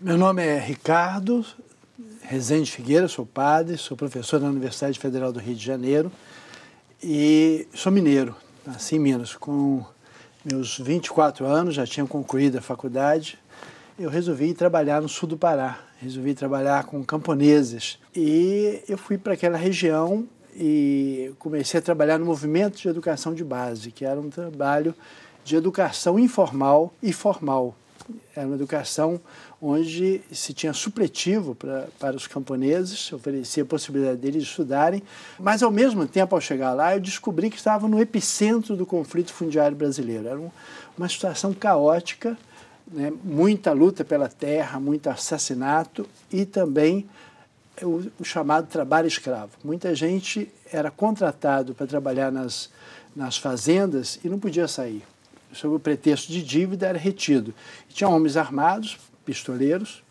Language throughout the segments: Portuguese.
Meu nome é Ricardo Rezende Figueira, sou padre, sou professor na Universidade Federal do Rio de Janeiro e sou mineiro, nasci em Minas. Com meus 24 anos, já tinha concluído a faculdade, eu resolvi trabalhar no sul do Pará, resolvi trabalhar com camponeses. E eu fui para aquela região e comecei a trabalhar no movimento de educação de base, que era um trabalho de educação informal e formal. Era uma educação onde se tinha supletivo para os camponeses, oferecia a possibilidade deles estudarem, mas ao mesmo tempo, ao chegar lá, eu descobri que estava no epicentro do conflito fundiário brasileiro. Era uma situação caótica, né? Muita luta pela terra, muito assassinato e também o chamado trabalho escravo. Muita gente era contratado para trabalhar nas fazendas e não podia sair. Sob o pretexto de dívida, era retido. Tinha homens armados, pistoleiros,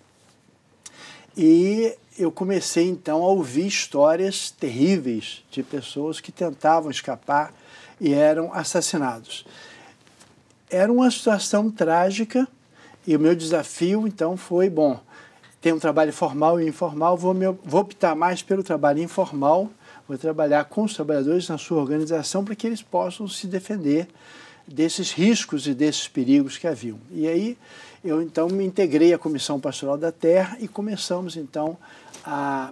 e eu comecei então a ouvir histórias terríveis de pessoas que tentavam escapar e eram assassinados. Era uma situação trágica e o meu desafio então foi, bom, tem um trabalho formal e informal, vou optar mais pelo trabalho informal, vou trabalhar com os trabalhadores na sua organização para que eles possam se defender desses riscos e desses perigos que haviam. E aí eu então me integrei à Comissão Pastoral da Terra e começamos então a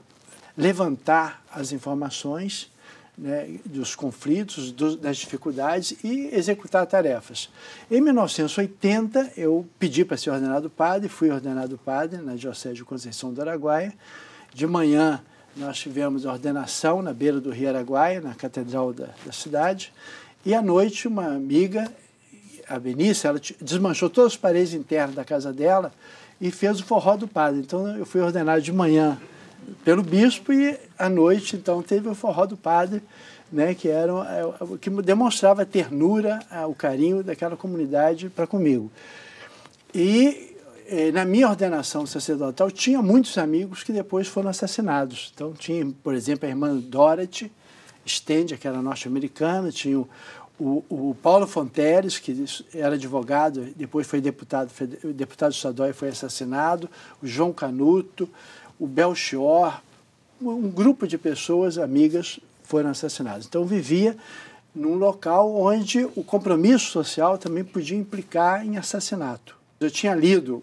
levantar as informações, né, dos conflitos, das dificuldades e executar tarefas. Em 1980 eu pedi para ser ordenado padre, fui ordenado padre na Diocese de Conceição do Araguaia. De manhã nós tivemos a ordenação na beira do Rio Araguaia, na Catedral da cidade. E à noite, uma amiga, a Benícia, ela desmanchou todas as paredes internas da casa dela e fez o forró do padre. Então, eu fui ordenado de manhã pelo bispo e à noite, então, teve o forró do padre, né, que demonstrava a ternura, o carinho daquela comunidade para comigo. E na minha ordenação sacerdotal, tinha muitos amigos que depois foram assassinados. Então, tinha, por exemplo, a irmã Dorothy Stende, que era norte-americana, tinha o Paulo Fonteles, que era advogado, depois foi deputado estadual e foi assassinado, o João Canuto, o Belchior, um grupo de pessoas, amigas, foram assassinadas. Então, eu vivia num local onde o compromisso social também podia implicar em assassinato. Eu tinha lido,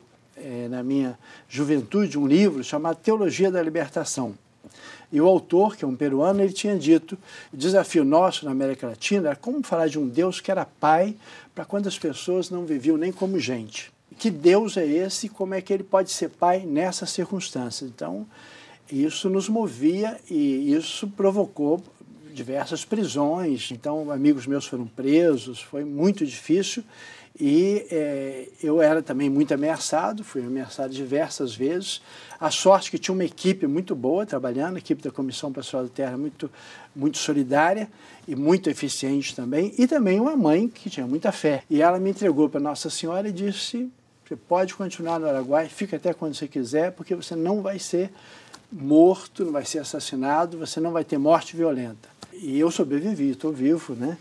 na minha juventude, um livro chamado Teologia da Libertação. E o autor, que é um peruano, ele tinha dito, o desafio nosso na América Latina era como falar de um Deus que era pai para quando as pessoas não viviam nem como gente. Que Deus é esse e como é que ele pode ser pai nessas circunstâncias? Então, isso nos movia e isso provocou diversas prisões. Então, amigos meus foram presos, foi muito difícil. E eu era também muito ameaçado, fui ameaçado diversas vezes. A sorte que tinha uma equipe muito boa trabalhando, a equipe da Comissão Pastoral da Terra muito solidária e muito eficiente também. E também uma mãe que tinha muita fé. E ela me entregou para Nossa Senhora e disse, você pode continuar no Araguaia, fica até quando você quiser, porque você não vai ser morto, não vai ser assassinado, você não vai ter morte violenta. E eu sobrevivi, estou vivo, né?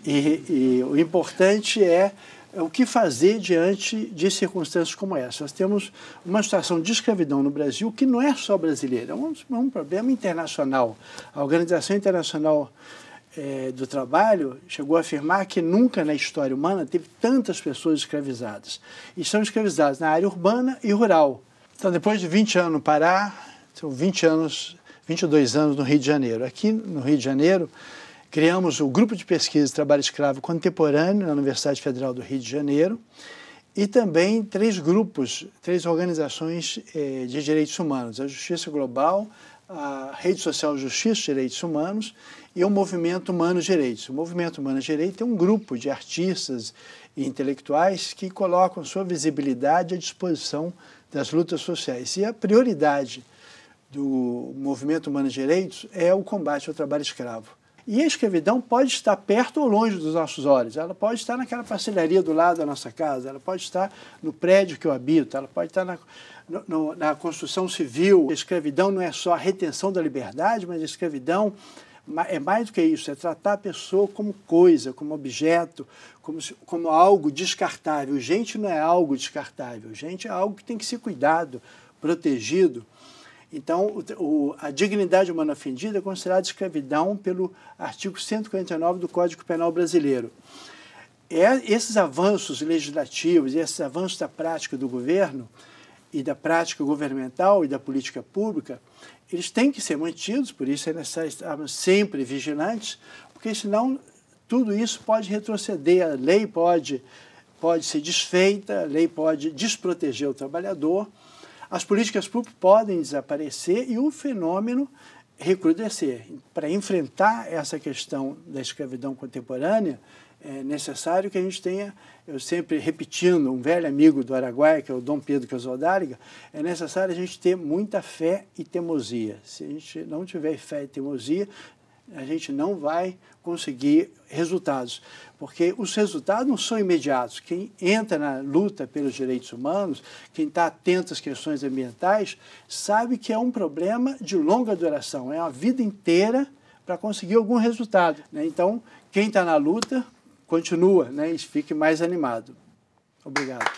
E o importante é o que fazer diante de circunstâncias como essa. Nós temos uma situação de escravidão no Brasil que não é só brasileira, é um problema internacional. A Organização Internacional do Trabalho chegou a afirmar que nunca na história humana teve tantas pessoas escravizadas. E são escravizadas na área urbana e rural. Então, depois de 20 anos no Pará, são 22 anos no Rio de Janeiro. Aqui no Rio de Janeiro, criamos o Grupo de Pesquisa de Trabalho Escravo Contemporâneo na Universidade Federal do Rio de Janeiro e também 3 organizações de direitos humanos, a Justiça Global, a Rede Social Justiça e Direitos Humanos e o Movimento Humanos Direitos. O Movimento Humanos Direitos é um grupo de artistas e intelectuais que colocam sua visibilidade à disposição das lutas sociais. E a prioridade do Movimento Humanos Direitos é o combate ao trabalho escravo. E a escravidão pode estar perto ou longe dos nossos olhos. Ela pode estar naquela parcelaria do lado da nossa casa, ela pode estar no prédio que eu habito, ela pode estar na construção civil. A escravidão não é só a retenção da liberdade, mas a escravidão é mais do que isso, é tratar a pessoa como coisa, como objeto, como algo descartável. Gente não é algo descartável, gente é algo que tem que ser cuidado, protegido. Então, a dignidade humana ofendida é considerada escravidão pelo artigo 149 do Código Penal brasileiro. Esses avanços legislativos e esses avanços da prática do governo e da prática governamental e da política pública, eles têm que ser mantidos, por isso é necessário estarmos sempre vigilantes, porque senão tudo isso pode retroceder, a lei pode ser desfeita, a lei pode desproteger o trabalhador, as políticas públicas podem desaparecer e o fenômeno recrudescer. Para enfrentar essa questão da escravidão contemporânea, é necessário que a gente tenha, eu sempre repetindo, um velho amigo do Araguaia, que é o Dom Pedro Casaldáliga, é necessário a gente ter muita fé e teimosia. Se a gente não tiver fé e teimosia, a gente não vai conseguir resultados, porque os resultados não são imediatos. Quem entra na luta pelos direitos humanos, quem está atento às questões ambientais, sabe que é um problema de longa duração, é uma vida inteira para conseguir algum resultado, né? Então, quem está na luta, continua, né, e fique mais animado. Obrigado.